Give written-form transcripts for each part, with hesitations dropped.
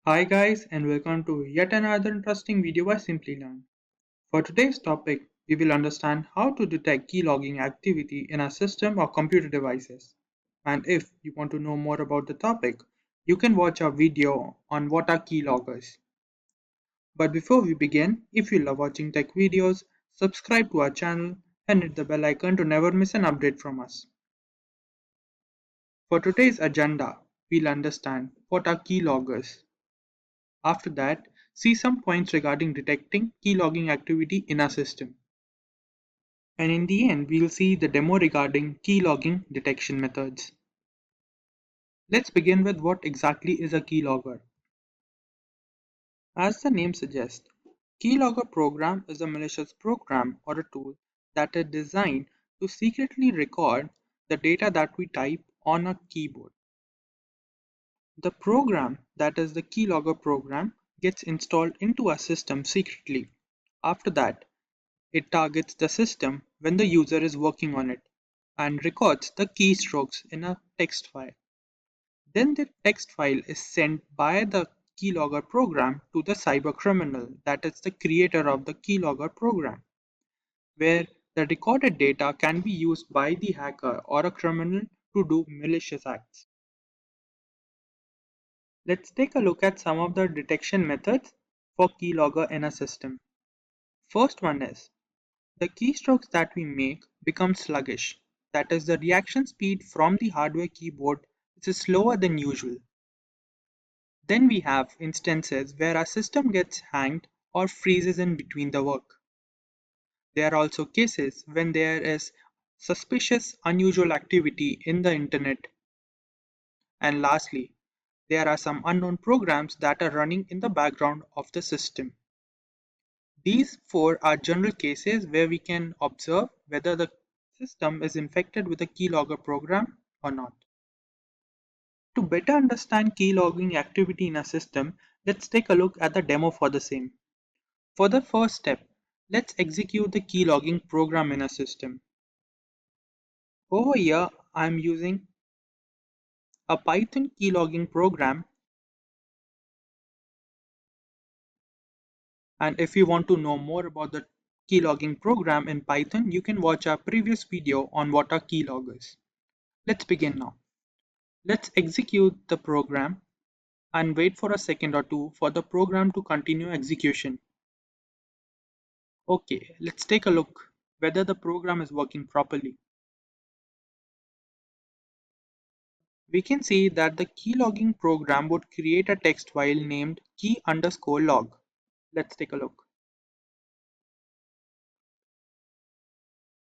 Hi guys, and welcome to yet another interesting video by Simplilearn. For today's topic, we will understand how to detect keylogging activity in a system or computer devices. And if you want to know more about the topic, you can watch our video on what are keyloggers. But before we begin, if you love watching tech videos, subscribe to our channel and hit the bell icon to never miss an update from us. For today's agenda, we'll understand what are keyloggers. After that, see some points regarding detecting keylogging activity in our system. And in the end, we'll see the demo regarding keylogging detection methods. Let's begin with what exactly is a keylogger. As the name suggests, keylogger program is a malicious program or a tool that is designed to secretly record the data that we type on a keyboard. The program, that is the keylogger program, gets installed into our system secretly. After that, it targets the system when the user is working on it and records the keystrokes in a text file. Then the text file is sent by the keylogger program to the cybercriminal, that is the creator of the keylogger program, where the recorded data can be used by the hacker or a criminal to do malicious acts. Let's take a look at some of the detection methods for keylogger in a system. First one is the keystrokes that we make become sluggish. That is, the reaction speed from the hardware keyboard is slower than usual. Then we have instances where our system gets hanged or freezes in between the work. There are also cases when there is suspicious, unusual activity in the internet. And lastly, there are some unknown programs that are running in the background of the system. These four are general cases where we can observe whether the system is infected with a keylogger program or not. To better understand keylogging activity in a system, let's take a look at the demo for the same. For the first step, let's execute the keylogging program in a system. Over here, I'm using a Python keylogging program, and if you want to know more about the keylogging program in Python, you can watch our previous video on what are keyloggers. Let's begin now. Let's execute the program and wait for a second or two for the program to continue execution. Okay, let's take a look whether the program is working properly. We can see that the keylogging program would create a text file named key_log. Let's take a look.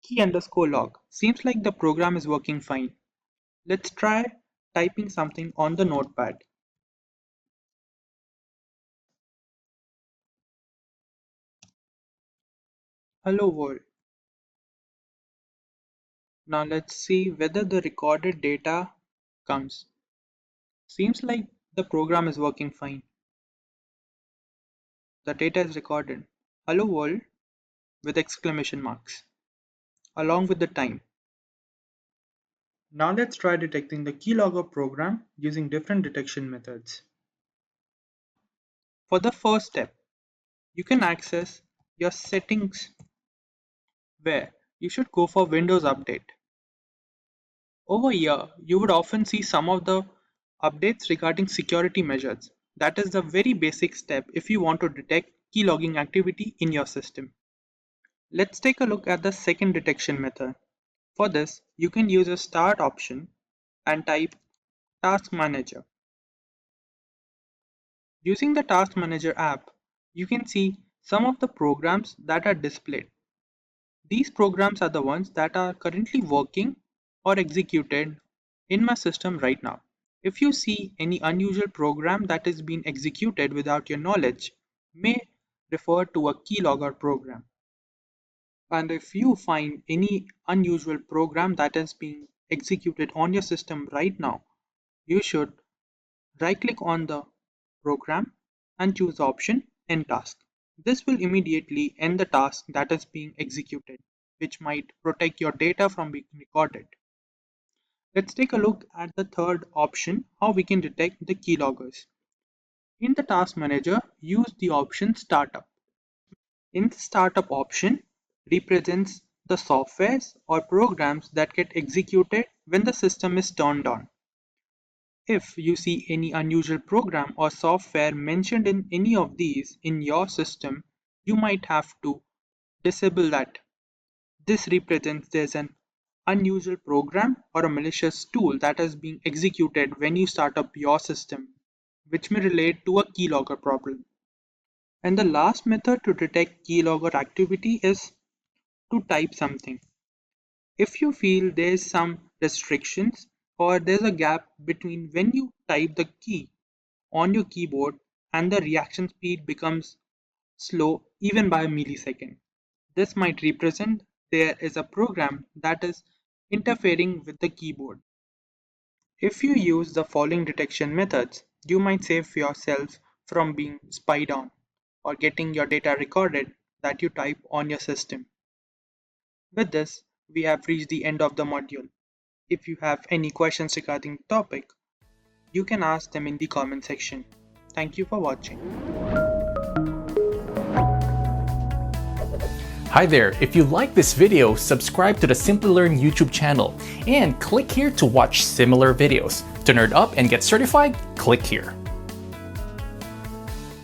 Key_log. Seems like the program is working fine. Let's try typing something on the notepad. Hello world. Now let's see whether the recorded data comes. Seems like the program is working fine. The data is recorded. Hello world with exclamation marks along with the time. Now let's try detecting the keylogger program using different detection methods. For the first step, you can access your settings where you should go for Windows Update. Over here, you would often see some of the updates regarding security measures. That is the very basic step if you want to detect keylogging activity in your system. Let's take a look at the second detection method. For this, you can use a start option and type Task Manager. Using the Task Manager app, you can see some of the programs that are displayed. These programs are the ones that are currently working or executed in my system right now. If you see any unusual program that is being executed without your knowledge, may refer to a keylogger program. And if you find any unusual program that is being executed on your system right now, you should right click on the program and choose the option End Task. This will immediately end the task that is being executed. which might protect your data from being recorded. Let's take a look at the third option, how we can detect the keyloggers. In the task manager, use the option startup. In the startup option, represents the softwares or programs that get executed when the system is turned on. If you see any unusual program or software mentioned in any of these in your system, you might have to disable that. This represents there's an unusual program or a malicious tool that is being executed when you start up your system, which may relate to a keylogger problem. And the last method to detect keylogger activity is to type something. If you feel there's some restrictions or there's a gap between when you type the key on your keyboard and the reaction speed becomes slow even by a millisecond, this might represent there is a program that is interfering with the keyboard. If you use the following detection methods, you might save yourself from being spied on or getting your data recorded that you type on your system. With this, we have reached the end of the module. If you have any questions regarding the topic, you can ask them in the comment section. Thank you for watching. Hi there, if you like this video, subscribe to the Simplilearn YouTube channel and click here to watch similar videos. To nerd up and get certified, click here.